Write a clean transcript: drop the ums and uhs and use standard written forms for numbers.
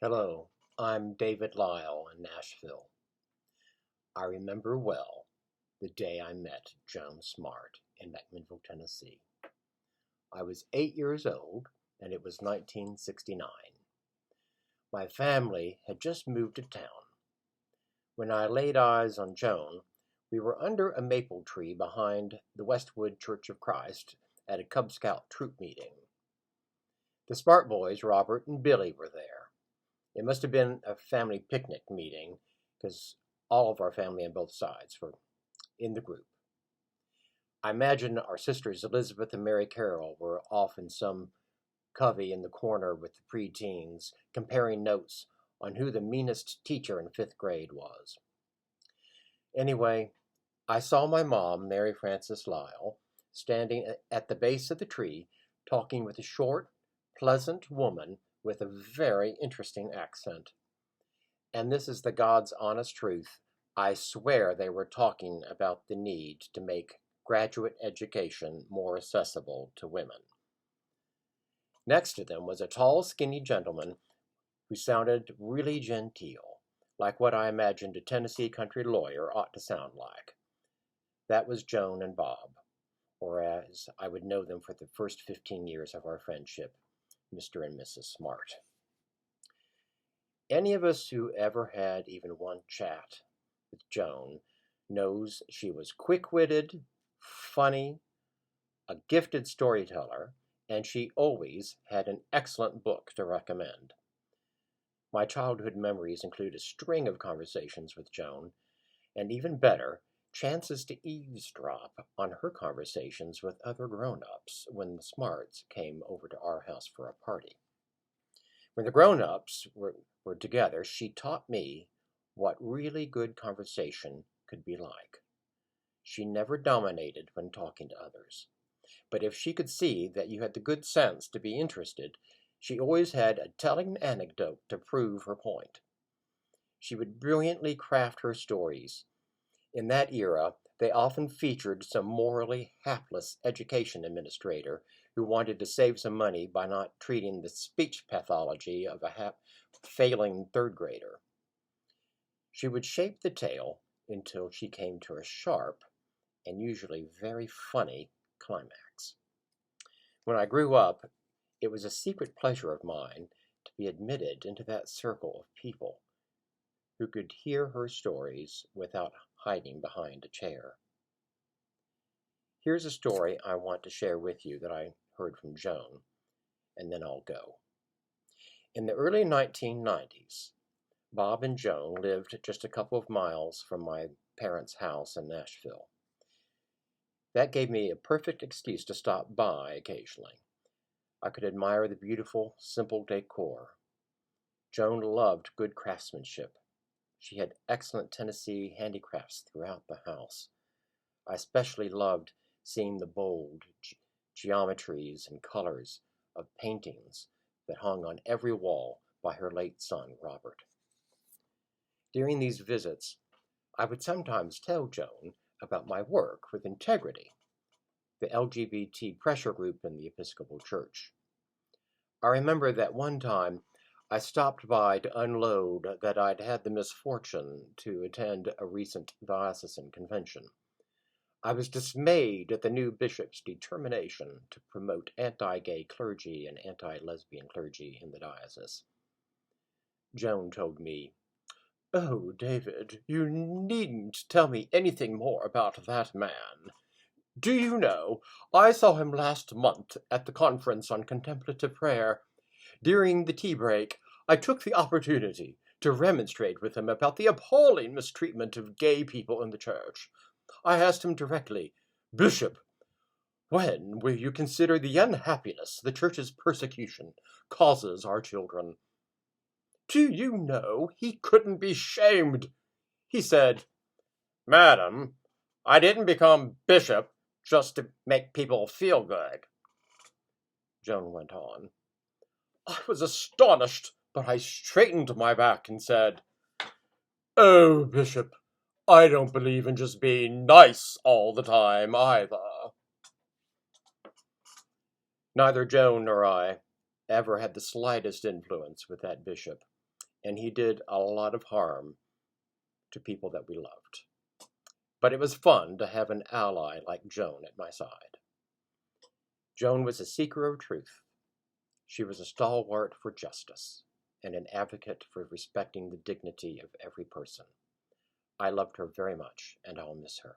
Hello, I'm David Lyle in Nashville. I remember well the day I met Joan Smartt in McMinnville, Tennessee. I was 8 years old, and it was 1969. My family had just moved to town. When I laid eyes on Joan, we were under a maple tree behind the Westwood Church of Christ at a Cub Scout troop meeting. The Smartt boys, Robert and Billy, were there. It must have been a family picnic meeting because all of our family on both sides were in the group. I imagine our sisters Elizabeth and Mary Carol were off in some covey in the corner with the preteens, comparing notes on who the meanest teacher in 5th grade was. Anyway, I saw my mom, Mary Frances Lyle, standing at the base of the tree, talking with a short, pleasant woman with a very interesting accent. And this is the God's honest truth. I swear they were talking about the need to make graduate education more accessible to women. Next to them was a tall, skinny gentleman who sounded really genteel, like what I imagined a Tennessee country lawyer ought to sound like. That was Joan and Bob, or as I would know them for the first 15 years of our friendship, Mr. and Mrs. Smartt. Any of us who ever had even one chat with Joan knows she was quick-witted, funny, a gifted storyteller, and she always had an excellent book to recommend. My childhood memories include a string of conversations with Joan, and even better, chances to eavesdrop on her conversations with other grown-ups when the Smarts came over to our house for a party. When the grown-ups were together, she taught me what really good conversation could be like. She never dominated when talking to others, but if she could see that you had the good sense to be interested, she always had a telling anecdote to prove her point. She would brilliantly craft her stories. In that era, they often featured some morally hapless education administrator who wanted to save some money by not treating the speech pathology of a failing 3rd grader. She would shape the tale until she came to a sharp and usually very funny climax. When I grew up, it was a secret pleasure of mine to be admitted into that circle of people who could hear her stories without hiding behind a chair. Here's a story I want to share with you that I heard from Joan, and then I'll go. In the early 1990s, Bob and Joan lived just a couple of miles from my parents' house in Nashville. That gave me a perfect excuse to stop by occasionally. I could admire the beautiful, simple decor. Joan loved good craftsmanship. She had excellent Tennessee handicrafts throughout the house. I especially loved seeing the bold geometries and colors of paintings that hung on every wall by her late son, Robert. During these visits, I would sometimes tell Joan about my work with Integrity, the LGBT pressure group in the Episcopal Church. I remember that one time I stopped by to unload that I'd had the misfortune to attend a recent diocesan convention. I was dismayed at the new bishop's determination to promote anti-gay clergy and anti-lesbian clergy in the diocese. Joan told me, "Oh, David, you needn't tell me anything more about that man. Do you know, I saw him last month at the conference on contemplative prayer. During the tea break, I took the opportunity to remonstrate with him about the appalling mistreatment of gay people in the church. I asked him directly, 'Bishop, when will you consider the unhappiness the church's persecution causes our children?' Do you know, he couldn't be shamed. He said, 'Madam, I didn't become bishop just to make people feel good.'" Joan went on, "I was astonished, but I straightened my back and said, 'Oh, Bishop, I don't believe in just being nice all the time either.'" Neither Joan nor I ever had the slightest influence with that bishop. and he did a lot of harm to people that we loved. But it was fun to have an ally like Joan at my side. Joan was a seeker of truth. She was a stalwart for justice and an advocate for respecting the dignity of every person. I loved her very much, and I'll miss her.